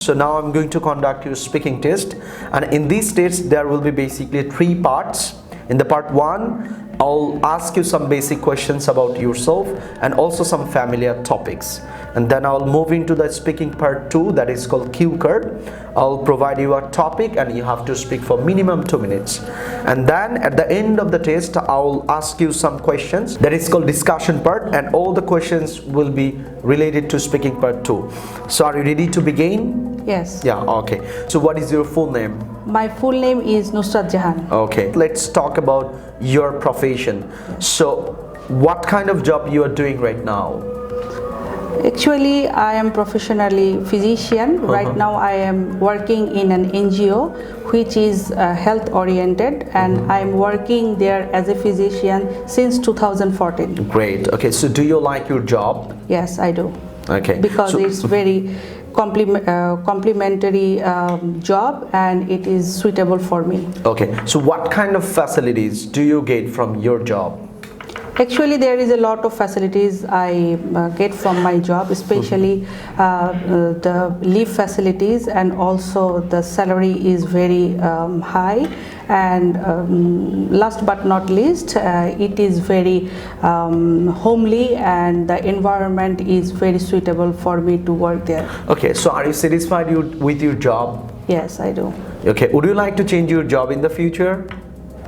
So now I'm going to conduct your speaking test, and in these tests there will be basically three parts. In the part 1, I'll ask you some basic questions about yourself and also some familiar topics, and then I'll move into the speaking part 2, that is called cue card. I'll provide you a topic and you have to speak for minimum 2 minutes, and then at the end of the test I'll ask you some questions, that is called discussion part, and all the questions will be related to speaking part 2. So are you ready to begin? Yes. Yeah, okay. So what is your full name? My full name is Nusrat Jahan. Okay, let's talk about your profession. So what kind of job you are doing right now? Actually, I am professionally physician. Right now I am working in an NGO which is health oriented, and I am working there as a physician since 2014. Great. Okay, so do you like your job? Yes, I do. Okay. Because it's very complementary job, and it is suitable for me. Okay, so what kind of facilities do you get from your job? Actually, there is a lot of facilities I get from my job, especially the leave facilities, and also the salary is very high, and last but not least, it is very homely, and the environment is very suitable for me to work there. Okay, so are you satisfied with your job? Yes, I do. Okay, would you like to change your job in the future?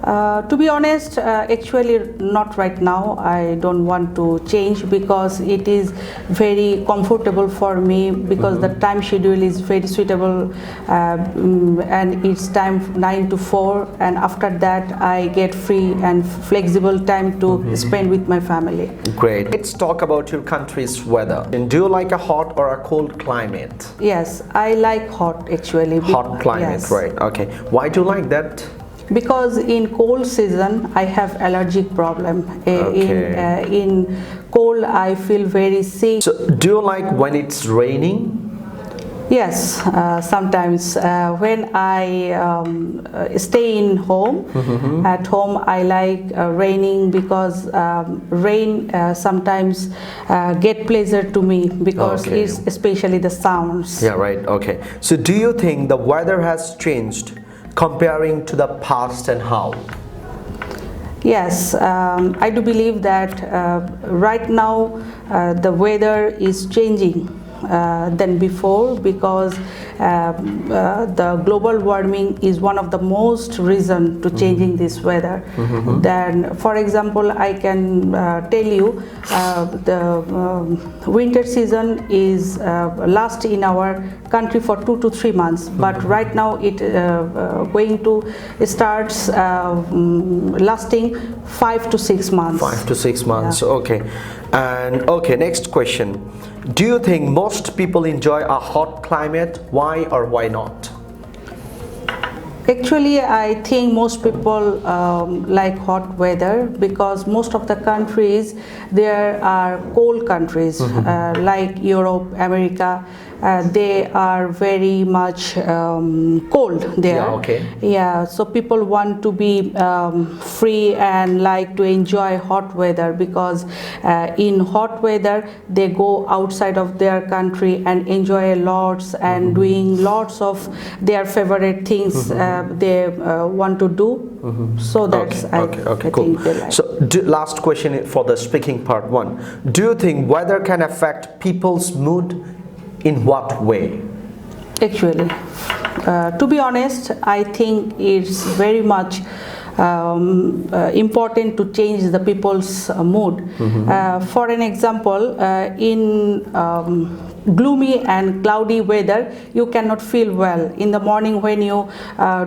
To be honest, actually not right now. I don't want to change because it is very comfortable for me, because the time schedule is very suitable, and it's time 9 to 4, and after that I get free and flexible time to spend with my family. Great. Let's talk about your country's weather. And do you like a hot or a cold climate? Yes, I like hot actually. Hot climate, yes. right? Okay. Why do you like that? Because in cold season I have allergic problem. Okay. In cold I feel very sick. So do you like when it's raining? Yes, sometimes when I stay in home, at home I like raining, because rain sometimes get pleasure to me, because Okay. it's especially the sounds. Yeah, right. Okay. So do you think the weather has changed comparing to the past, and how? Yes, I do believe that right now the weather is changing than before, because the global warming is one of the most reason to changing this weather. Then, for example, I can tell you the winter season is last in our country for 2 to 3 months, but right now it going to starts lasting 5 to 6 months. 5 to 6 months. Yeah. Okay. And okay, next question. Do you think most people enjoy a hot climate? Why or why not? Actually, I think most people like hot weather, because most of the countries there are cold countries, like Europe, America. They are very much cold there. Yeah, okay. Yeah, so people want to be free and like to enjoy hot weather, because in hot weather they go outside of their country and enjoy lots, and doing lots of their favorite things they want to do. So that's I cool. think they like. So last question for the speaking part 1. Do you think weather can affect people's mood? In what way? Actually, to be honest, I think it's very much important to change the people's mood. For an example, in gloomy and cloudy weather, you cannot feel well. In the morning when you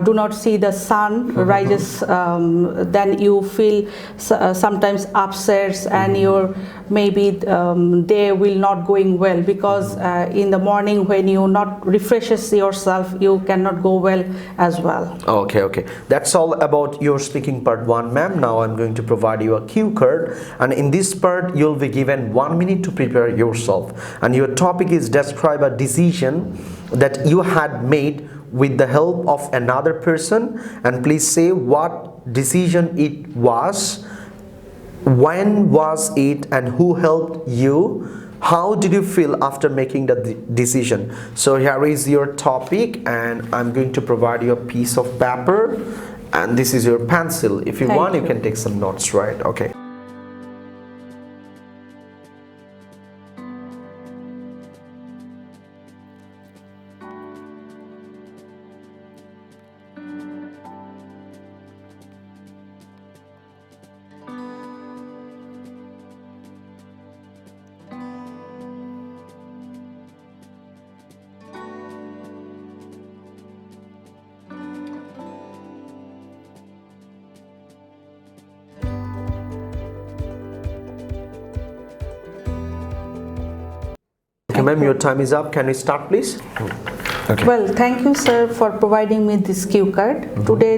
do not see the sun rises, then you feel sometimes upset, and your maybe day will not going well, because in the morning when you not refreshes yourself, you cannot go well as well. Okay. That's all about your speaking part 1, ma'am. Now I'm going to provide you a cue card, and in this part you'll be given 1 minute to prepare yourself, and your topic is describe a decision that you had made with the help of another person, and please say what decision it was, when was it, and who helped you, how did you feel after making the decision? So here is your topic, and I'm going to provide you a piece of paper, and this is your pencil. If you want, you can take some notes, right? Okay. Okay, ma'am, your time is up. Can we start, please? Okay. Well, thank you, sir, for providing me this cue card. Today,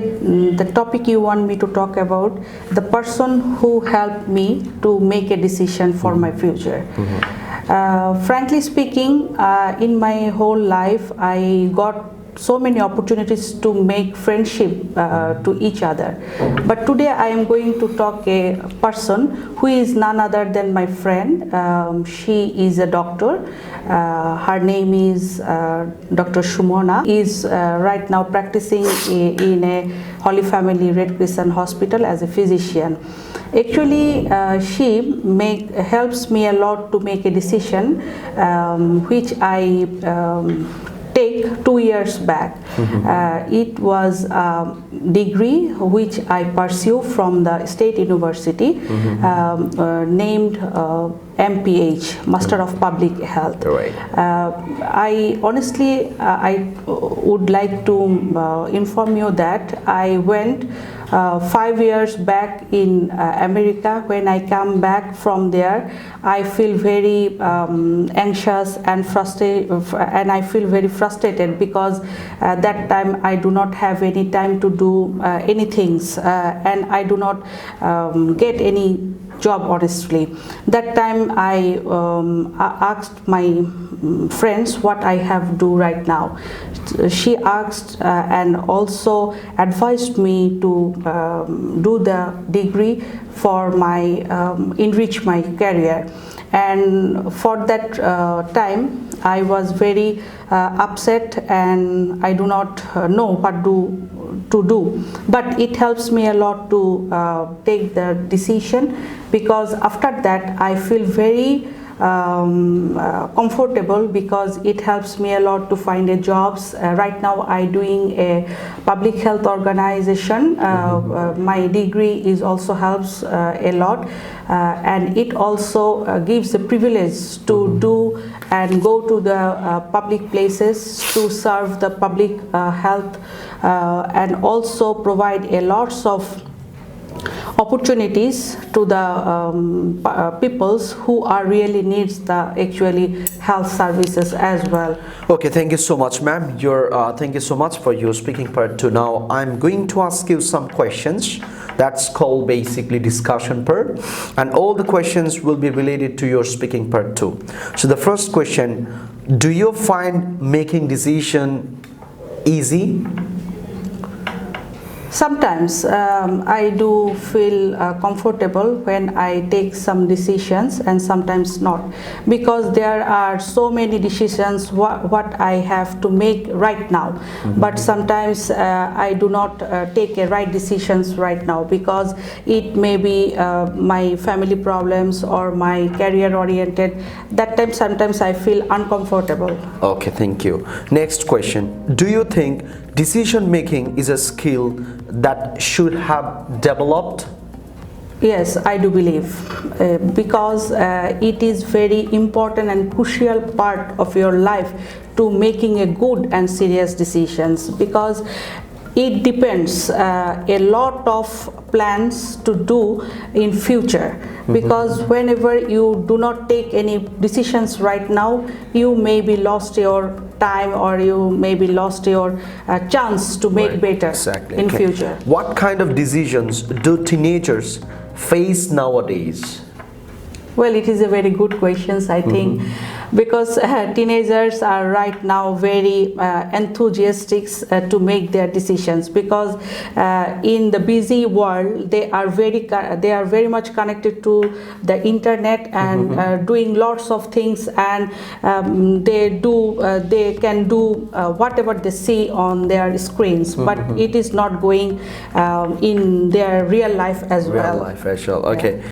the topic you want me to talk about, the person who helped me to make a decision for my future. Frankly speaking, in my whole life, I got so many opportunities to make friendship to each other, but today I am going to talk a person who is none other than my friend. She is a doctor. Her name is Dr. Shumona. Is right now practicing in a Holy Family Red Crescent Hospital as a physician. Actually, she helps me a lot to make a decision, which I take 2 years back. It was a degree which I pursue from the State University, named MPH, Master of Public Health. Right. I honestly, I would like to inform you that I went 5 years back in America. When I come back from there, I feel very anxious and frustrated, and I feel very frustrated because that time I do not have any time to do anything, and I do not get any job honestly. That time I asked my friends what I have to do right now. She asked and also advised me to do the degree for my enrich my career. And for that time I was very upset, and I do not know what to do, but it helps me a lot to take the decision, because after that I feel very comfortable, because it helps me a lot to find a jobs. Right now I doing a public health organization. My degree is also helps a lot, and it also gives the privilege to do and go to the public places to serve the public health, and also provide a lots of opportunities to the peoples who are really needs the actually health services as well. Okay, thank you so much, ma'am. Thank you so much for your speaking part 2. Now I'm going to ask you some questions. That's called basically discussion part, and all the questions will be related to your speaking part 2. So the first question: do you find making decision easy? Sometimes I do feel comfortable when I take some decisions, and sometimes not, because there are so many decisions what I have to make right now. But sometimes I do not take a right decisions right now, because it may be my family problems or my career oriented. That time sometimes I feel uncomfortable. Okay, thank you. Next question: do you think decision making is a skill that should have developed? Yes, I do believe, because it is very important and crucial part of your life to making a good and serious decisions, because it depends a lot of plans to do in future, because whenever you do not take any decisions right now, you may be lost your time, or you may be lost your chance to make better in future. What kind of decisions do teenagers face nowadays? Well, it is a very good question. I think because teenagers are right now very enthusiastic to make their decisions, because in the busy world they are very much connected to the internet and doing lots of things, and they can do whatever they see on their screens, but it is not going in their real life as well. Real life as well. Okay. Yeah.